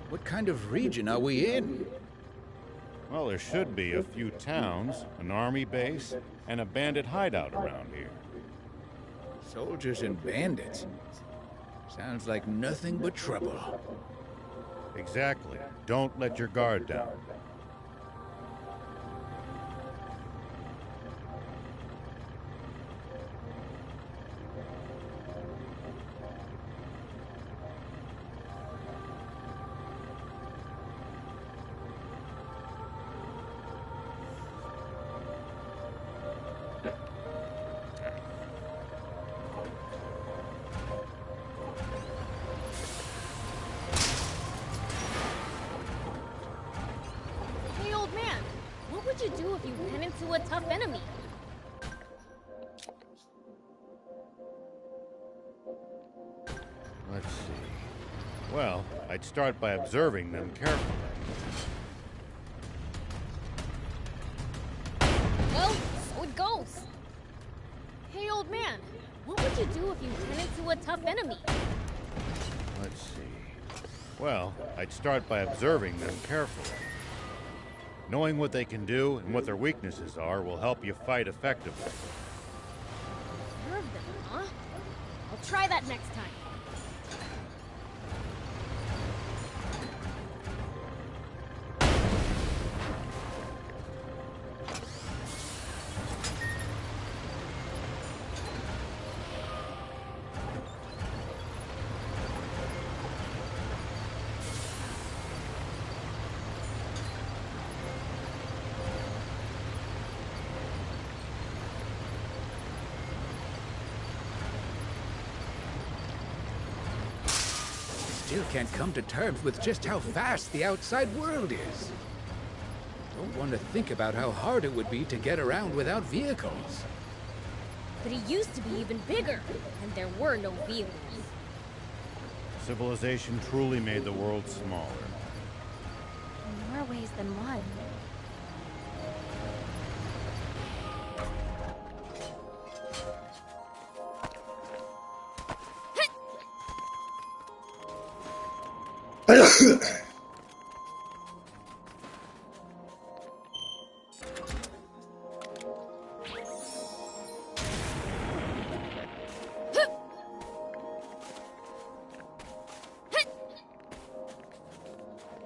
What kind of region are we in? Well, there should be a few towns, an army base, and a bandit hideout around here. Soldiers and bandits. Sounds like nothing but trouble. Exactly. Don't let your guard down. What would you do if you ran into a tough enemy? Let's see. Well, I'd start by observing them carefully. Well, so it goes. Hey, old man, what would you do if you ran into a tough enemy? Let's see. Well, I'd start by observing them carefully. Knowing what they can do and what their weaknesses are will help you fight effectively. Observe them, huh? I'll try that next time. Still can't come to terms with just how vast the outside world is. Don't want to think about how hard it would be to get around without vehicles. But it used to be even bigger, and there were no vehicles. Civilization truly made the world smaller. In more ways than one.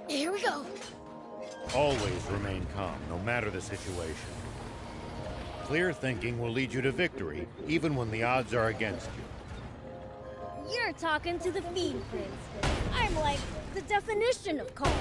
Here we go. Always remain calm, no matter the situation. Clear thinking will lead you to victory, even when the odds are against you. You're talking to the Fiend Prince. I'm like the definition of calm.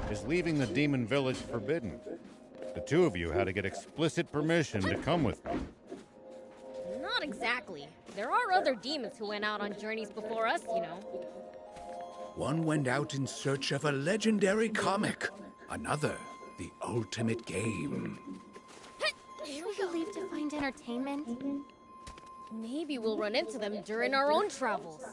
Is leaving the demon village forbidden? The two of you had to get explicit permission to come with me. Not exactly. There are other demons who went out on journeys before us, you know. One went out in search of a legendary comic. Another, the ultimate game. Should we leave to find entertainment? Maybe we'll run into them during our own travels.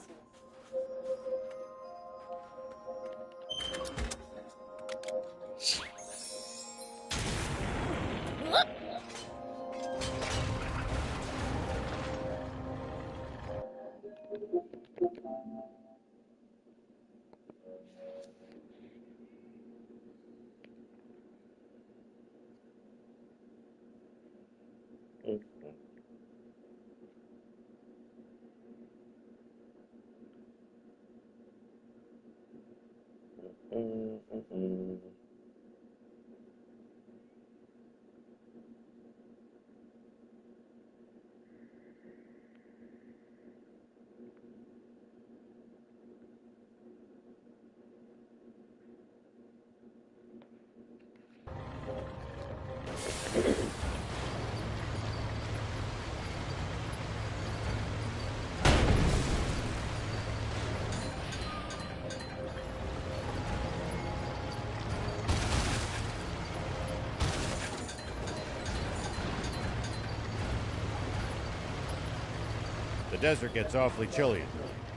The desert gets awfully chilly.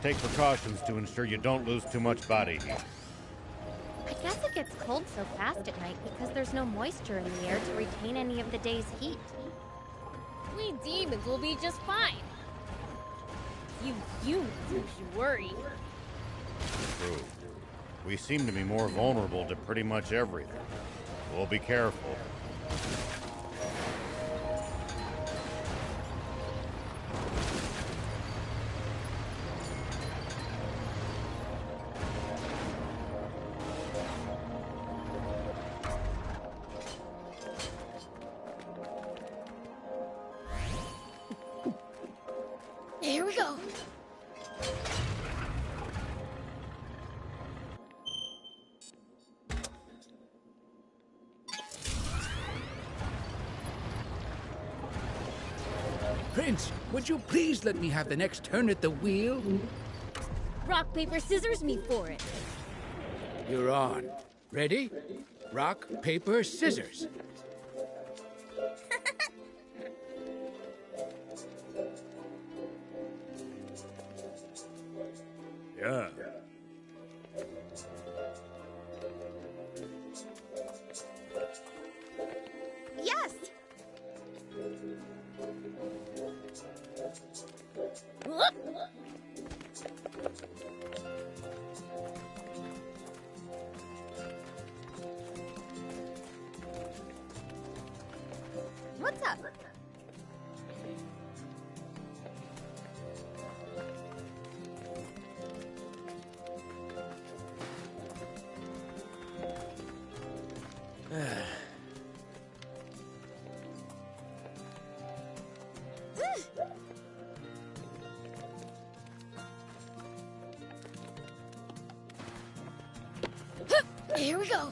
Take precautions to ensure you don't lose too much body heat. I guess it gets cold so fast at night because there's no moisture in the air to retain any of the day's heat. We demons will be just fine. You humans should worry. True. We seem to be more vulnerable to pretty much everything. We'll be careful. Here we go. Prince, would you please let me have the next turn at the wheel? Rock, paper, scissors me for it. You're on. Ready? Rock, paper, scissors. Yeah. Yes! What's up? Here we go.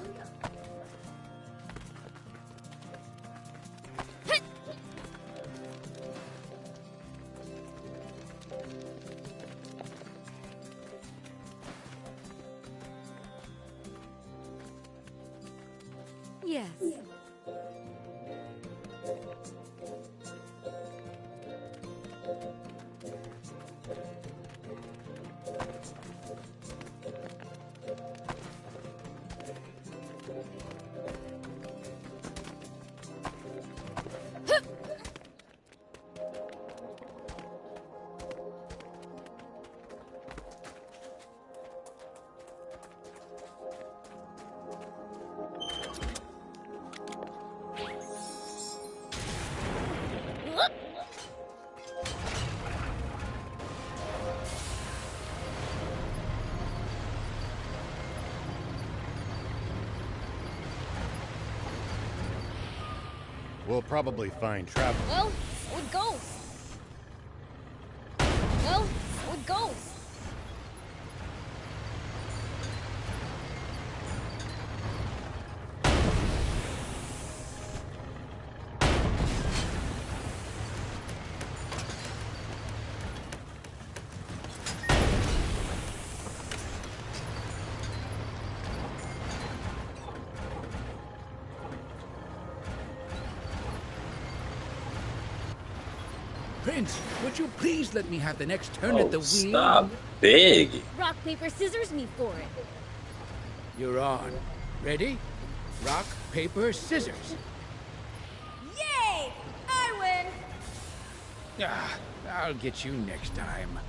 Yes. We'll probably find travel. Well, so it goes. Well, so it goes. Prince, would you please let me have the next turn at Oh, the wheel? stop begging. Rock, paper, scissors me for it. You're on. Ready? Rock, paper, scissors. Yay! I win! Ah, I'll get you next time.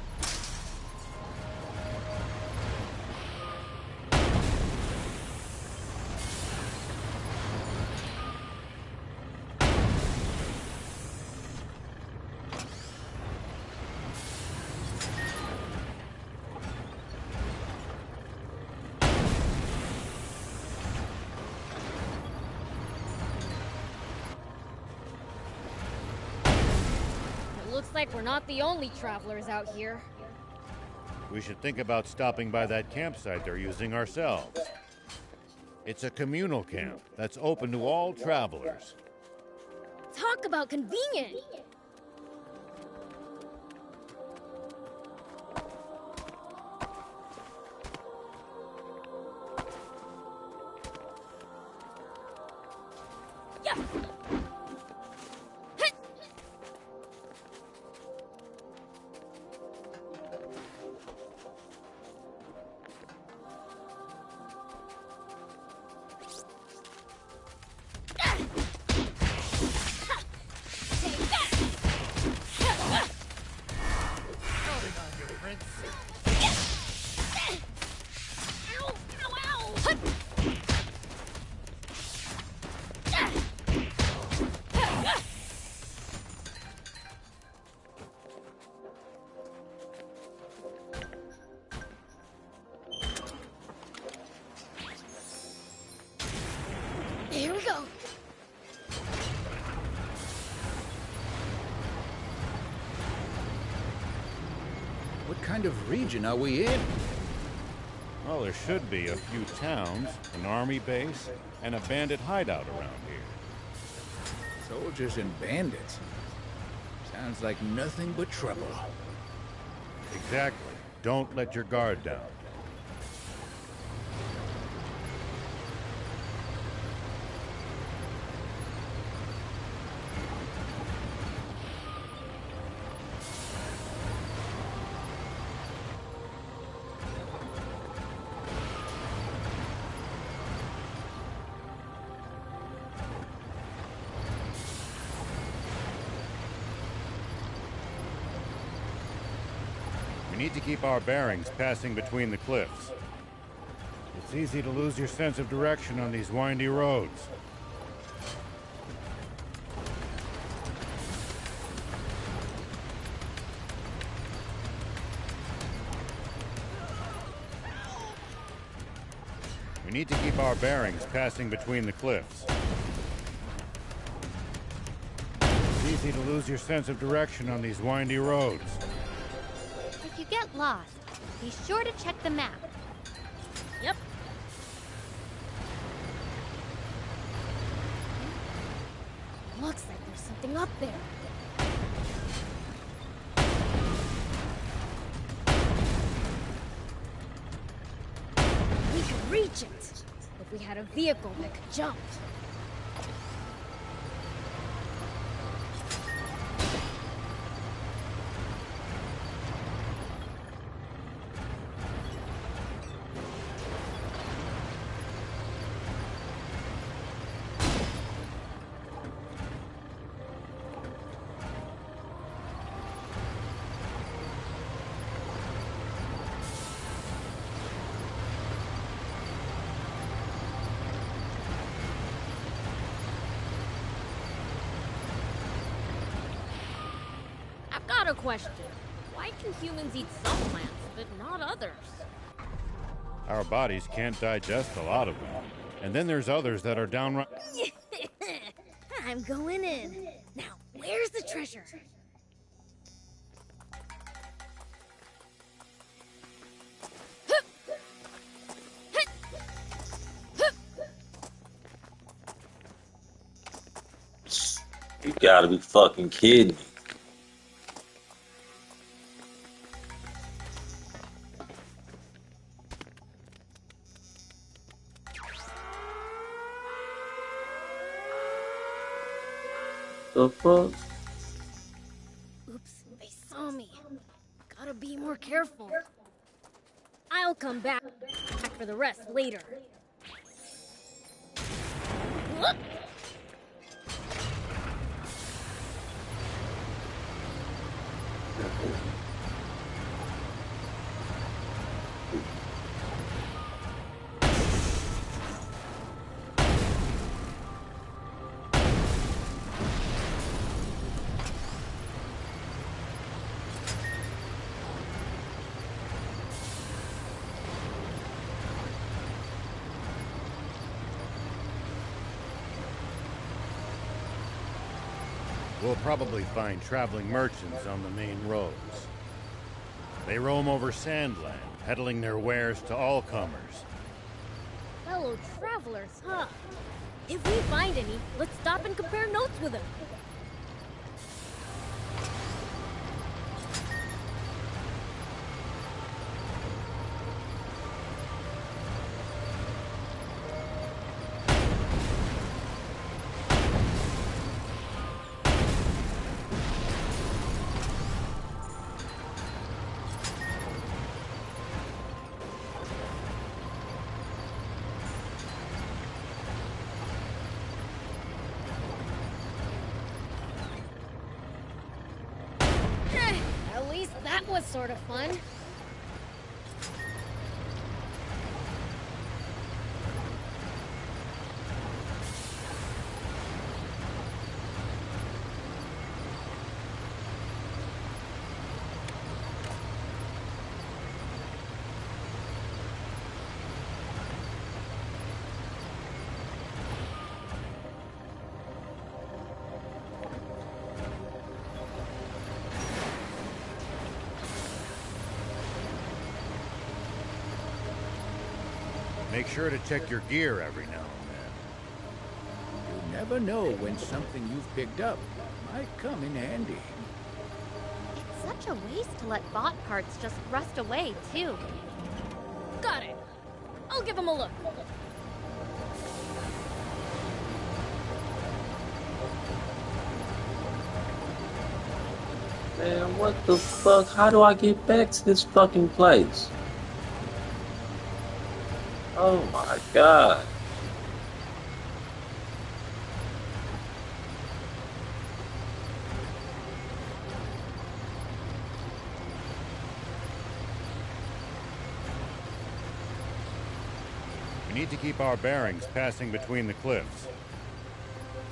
Looks like we're not the only travelers out here. We should think about stopping by that campsite they're using ourselves. It's a communal camp that's open to all travelers. Talk about convenient! Yeah. Here we go. What kind of region are we in? Well, there should be a few towns, an army base, and a bandit hideout around here. Soldiers and bandits. Sounds like nothing but trouble. Exactly. Don't let your guard down. We need to keep our bearings passing between the cliffs. It's easy to lose your sense of direction on these windy roads. We need to keep our bearings passing between the cliffs. It's easy to lose your sense of direction on these windy roads. If you get lost, be sure to check the map. Yep. Looks like there's something up there. We could reach it if we had a vehicle that could jump. I've got a question. Why can humans eat some plants, but not others? Our bodies can't digest a lot of them. And then there's others that are downright... I'm going in. Now, where's the treasure? You gotta be fucking kidding me. The fuck? Oops. more careful. I'll come back for the rest later. Whoop! We'll probably find traveling merchants on the main roads. They roam over Sandland, peddling their wares to all comers. Fellow travelers, huh? If we find any, let's stop and compare notes with them. At least that was sort of fun. Make sure to check your gear every now and then. You never know when something you've picked up might come in handy. It's such a waste to let bot parts just rust away, too. Got it. I'll give him a look. Man, what the fuck? How do I get back to this fucking place? Oh my god. We need to keep our bearings passing between the cliffs.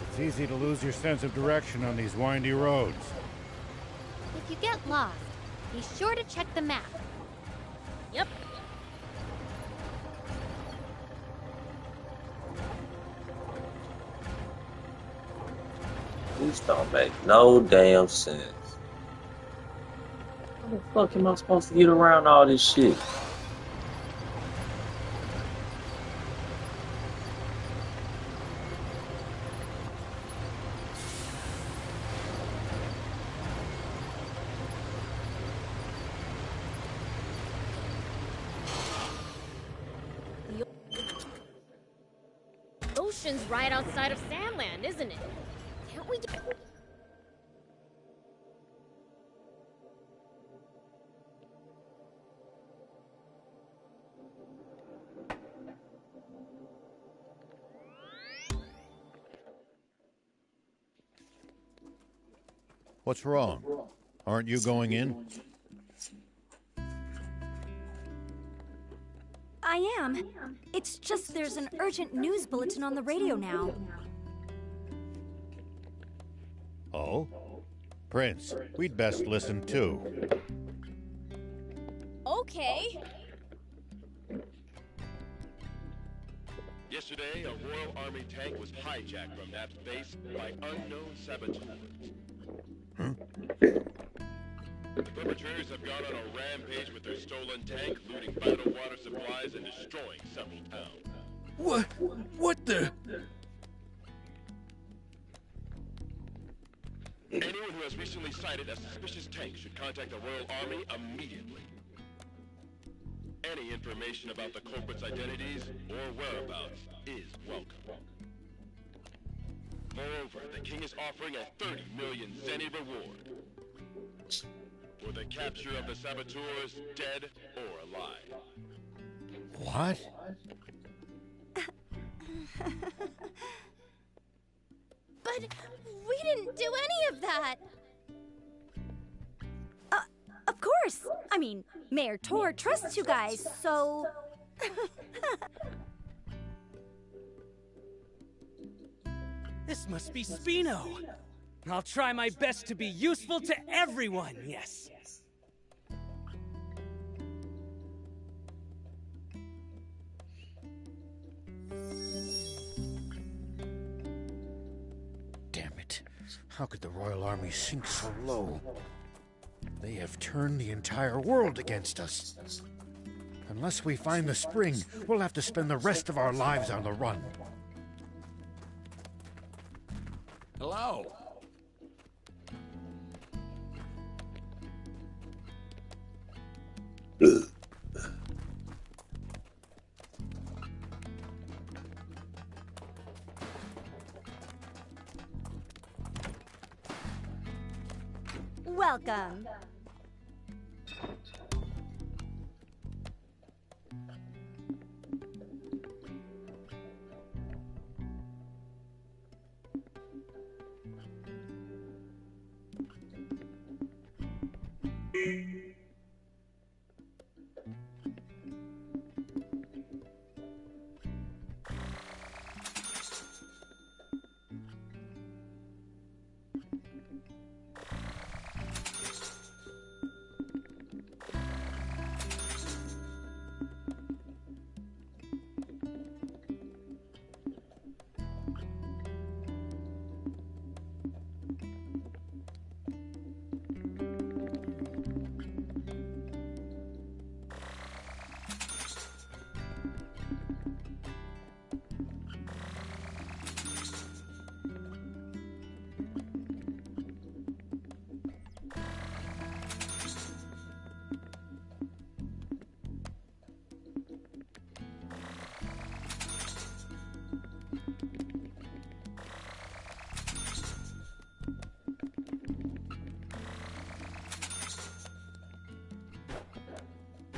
It's easy to lose your sense of direction on these windy roads. If you get lost, be sure to check the map. Yep. This don't make no damn sense. How the fuck am I supposed to get around all this shit? The ocean's right outside of Sandland, isn't it? Can't we get... What's wrong? Aren't you going in? I am. It's just there's an urgent news bulletin on the radio now. Oh? Prince, we'd best listen too. Okay. Yesterday, a Royal Army tank was hijacked from Nap's base by unknown saboteurs. The perpetrators have gone on a rampage with their stolen tank, looting vital water supplies and destroying several towns. What the? Anyone who has recently sighted a suspicious tank should contact the Royal Army immediately. Any information about the culprits' identities or whereabouts is welcome. Moreover, the king is offering a 30 million zenny reward. or the capture of the saboteurs, dead or alive. What? But we didn't do any of that! Of course! I mean, Mayor Tor trusts you guys, so... This must be Spino. I'll try my best to be useful to everyone, yes. Damn it. How could the Royal Army sink so low? They have turned the entire world against us. Unless we find the spring, we'll have to spend the rest of our lives on the run. Hello. Welcome.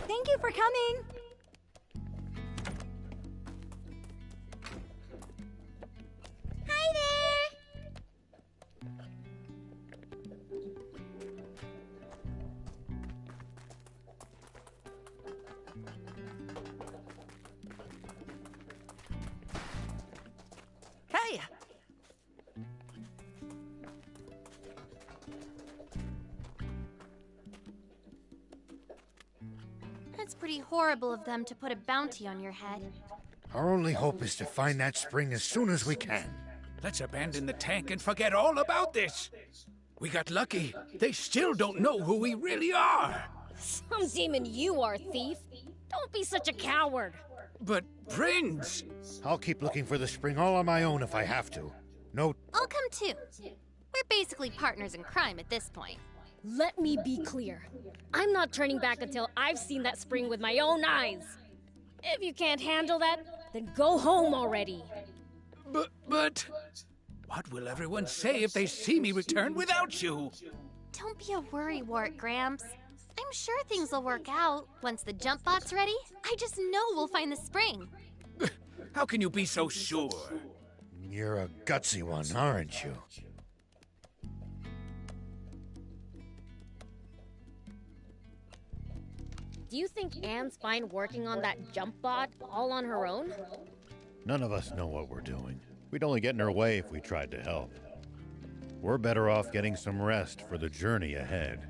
Thank you for coming. Hi there! Hey! It's pretty horrible of them to put a bounty on your head. Our only hope is to find that spring as soon as we can. Let's abandon the tank and forget all about this. We got lucky. They still don't know who we really are. Some demon you are, thief. Don't be such a coward. But, Prince! I'll keep looking for the spring all on my own if I have to. No. I'll come too. We're basically partners in crime at this point. Let me be clear. I'm not turning back until I've seen that spring with my own eyes. If you can't handle that, then go home already. But... What will everyone say if they see me return without you? Don't be a worrywart, Gramps. I'm sure things will work out once the jump bot's ready. I just know we'll find the spring. How can you be so sure? You're a gutsy one, aren't you? Do you think Anne's fine working on that jump bot all on her own? None of us know what we're doing. We'd only get in her way if we tried to help. We're better off getting some rest for the journey ahead.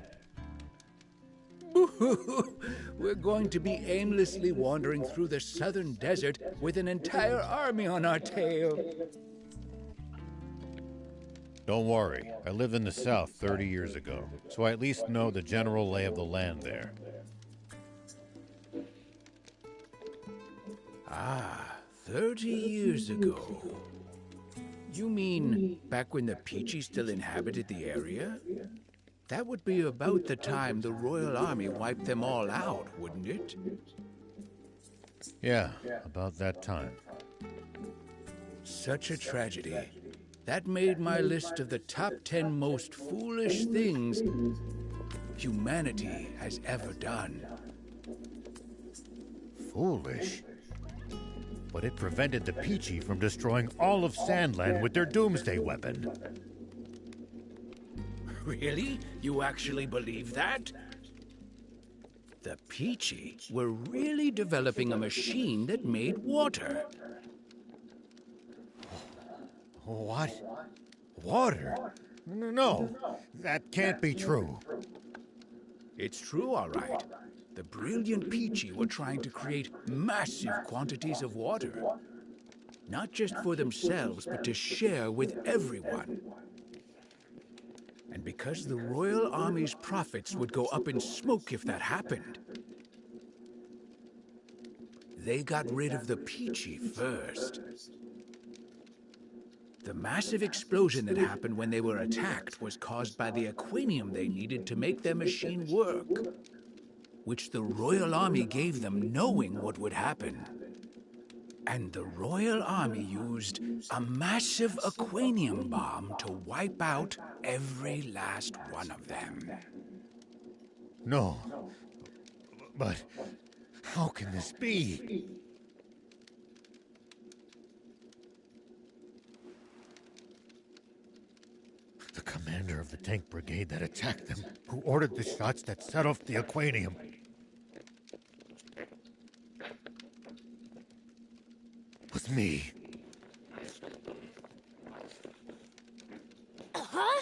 We're going to be aimlessly wandering through the southern desert with an entire army on our tail. Don't worry, I lived in the south 30 years ago, so I at least know the general lay of the land there. Ah, 30 years ago. You mean back when the Peachy still inhabited the area? That would be about the time the Royal Army wiped them all out, wouldn't it? Yeah, about that time. Such a tragedy. That made my list of the top 10 most foolish things humanity has ever done. Foolish. But it prevented the Peachy from destroying all of Sandland with their doomsday weapon. Really? You actually believe that? The Peachy were really developing a machine that made water. What? Water? No, that can't be true. It's true, all right. The brilliant Peachy were trying to create massive quantities of water. Not just for themselves, but to share with everyone. And because the Royal Army's profits would go up in smoke if that happened, they got rid of the Peachy first. The massive explosion that happened when they were attacked was caused by the aquanium they needed to make their machine work, which the Royal Army gave them knowing what would happen. And the Royal Army used a massive aquanium bomb to wipe out every last one of them. No. But how can this be? The commander of the tank brigade that attacked them, who ordered the shots that set off the aquanium. Was me. Huh?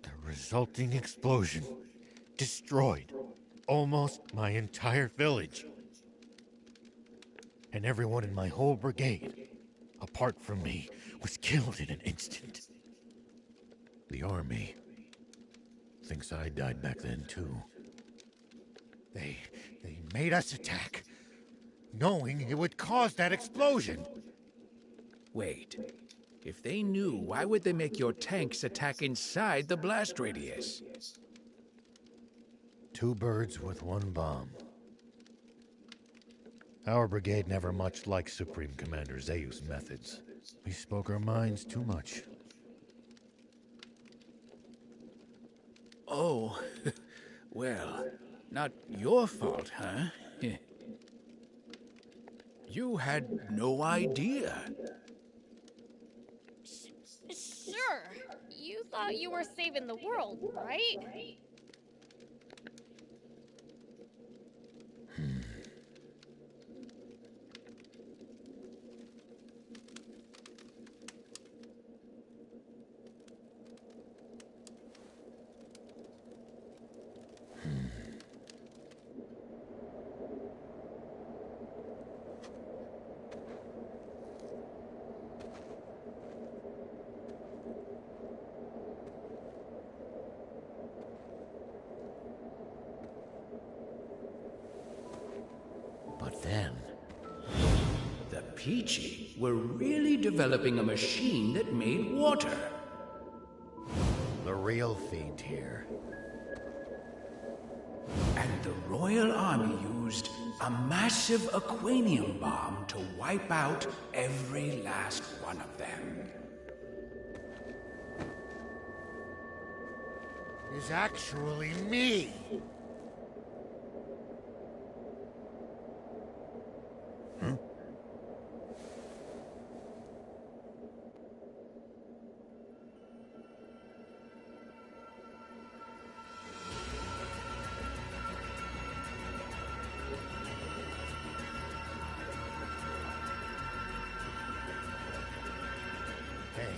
The resulting explosion destroyed almost my entire village. And everyone in my whole brigade, apart from me, was killed in an instant. The army thinks I died back then, too. They made us attack, knowing it would cause that explosion. Wait, if they knew, why would they make your tanks attack inside the blast radius? Two birds with one bomb. Our brigade never much liked Supreme Commander Zeu's methods. We spoke our minds too much. Oh, well, not your fault, huh? You had no idea. Sure. You thought you were saving the world, right? But then, The Peachy were really developing a machine that made water. the real fiend here. And the Royal Army used a massive aquanium bomb to wipe out every last one of them. Is actually me. Hey,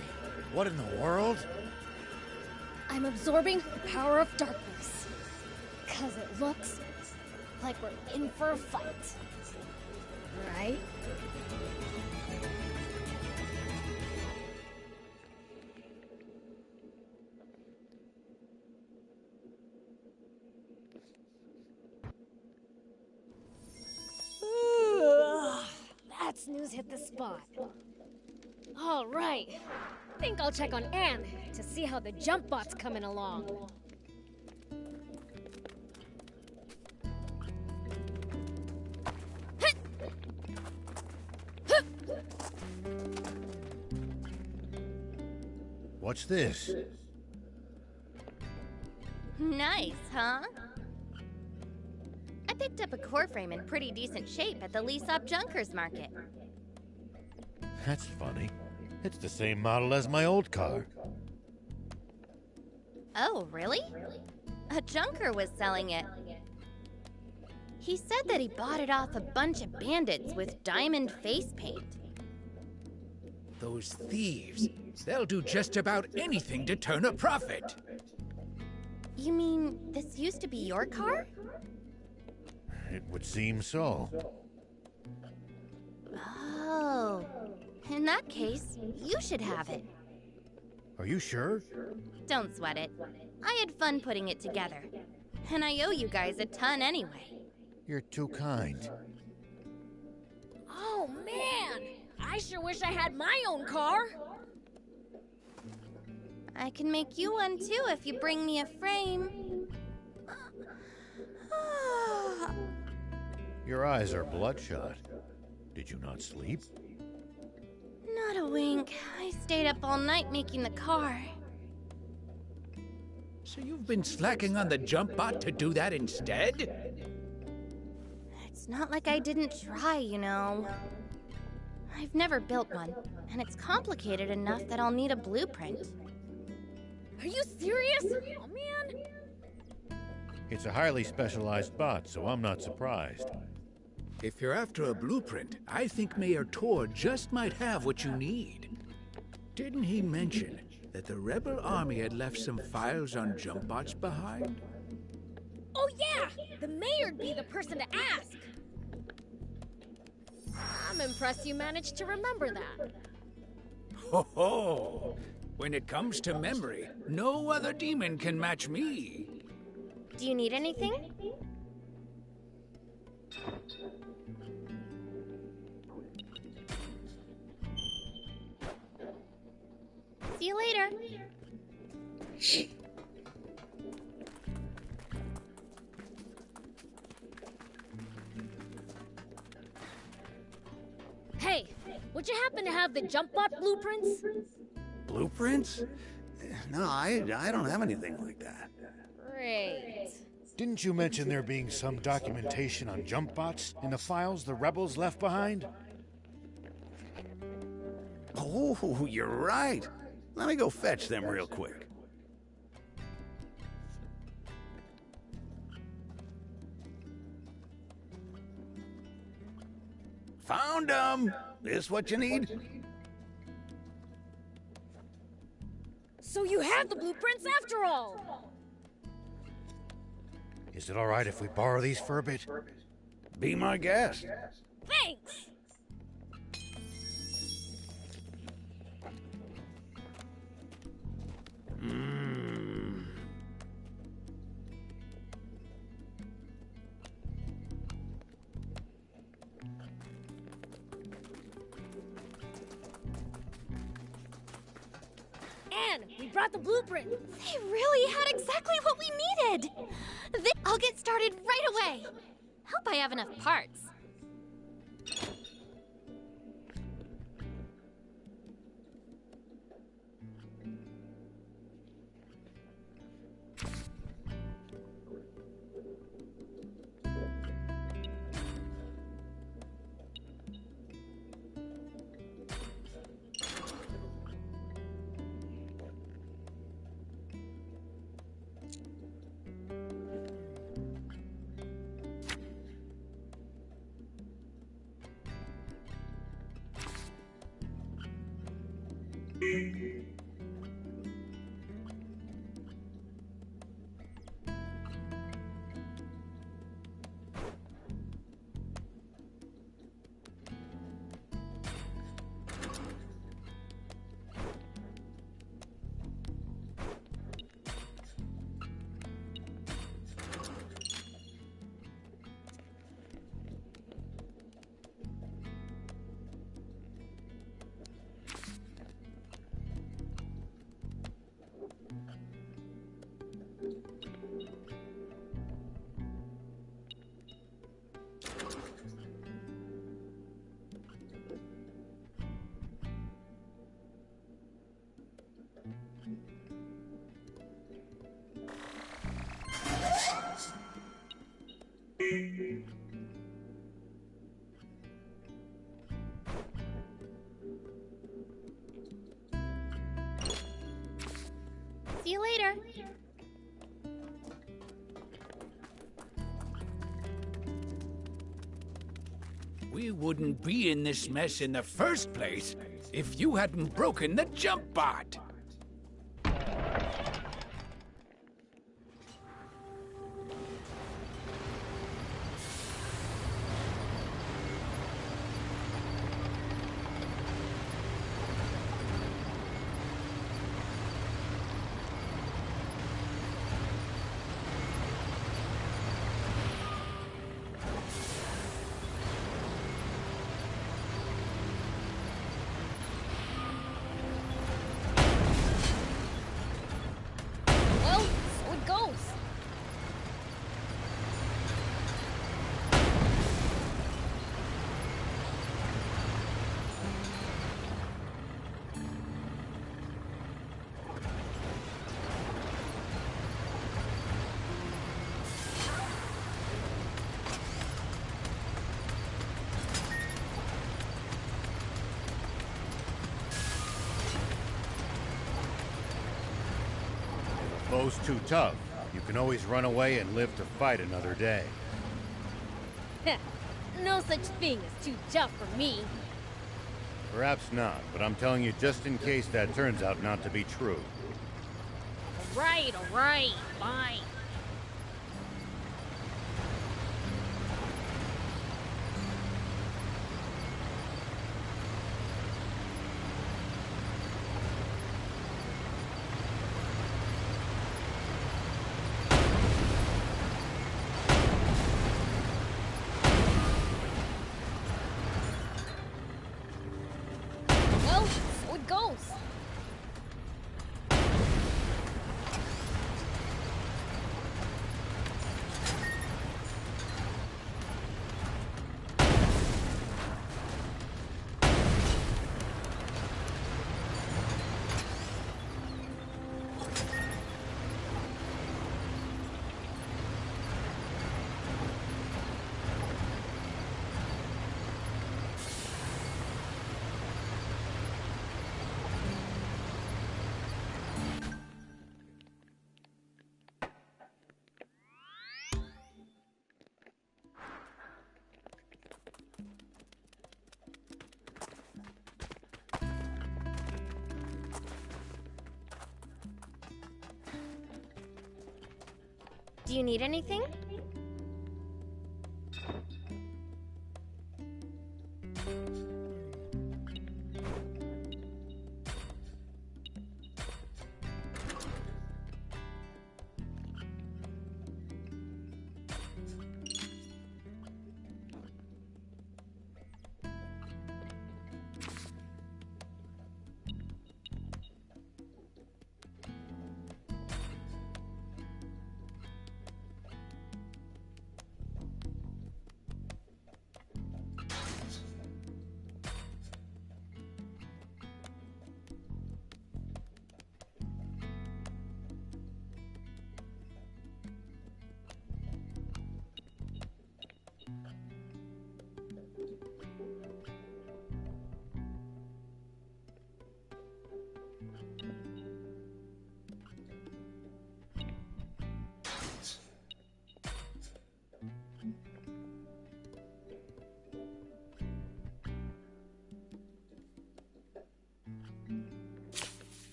what in the world? I'm absorbing the power of darkness. 'Cause it looks like we're in for a fight. Right? That snooze hit the spot. All right. Think I'll check on Anne to see how the jump bot's coming along. What's this? Nice, huh? I picked up a core frame in pretty decent shape at the lease-up junkers market. That's funny. It's the same model as my old car. Oh, really? A junker was selling it. He said that he bought it off a bunch of bandits with diamond face paint. Those thieves, they'll do just about anything to turn a profit. You mean this used to be your car? It would seem so. Oh. In that case, you should have it. Are you sure? Don't sweat it. I had fun putting it together. And I owe you guys a ton anyway. You're too kind. Oh, man! I sure wish I had my own car. I can make you one too if you bring me a frame. Your eyes are bloodshot. Did you not sleep? Not a wink. I stayed up all night making the car. So you've been slacking on the jump bot to do that instead? It's not like I didn't try, you know. I've never built one, and it's complicated enough that I'll need a blueprint. Are you serious? Oh, man. It's a highly specialized bot, so I'm not surprised. If you're after a blueprint, I think Mayor Tor just might have what you need. Didn't he mention that the rebel army had left some files on jump bots behind? Oh, yeah! The mayor'd be the person to ask. I'm impressed you managed to remember that. Ho ho! When it comes to memory, no other demon can match me. Do you need anything? See you later. Hey, would you happen to have the jump bot blueprints? Blueprints? No, I don't have anything like that. Great. Didn't you mention there being some documentation on jump bots in the files the rebels left behind? Oh, you're right. Let me go fetch them real quick. Found them. This what you need? So you have the blueprints after all. Is it all right if we borrow these for a bit? Be my guest. Thanks. Anne, we brought the blueprint. They really had exactly what we needed. I'll get started right away. Hope I have enough parts. See you later. We wouldn't be in this mess in the first place if you hadn't broken the jump bot. Well, so it goes. Foe's too tough. You can always run away and live to fight another day. No such thing as too tough for me. Perhaps not, but I'm telling you just in case that turns out not to be true. All right, fine. Well, so it goes. Do you need anything?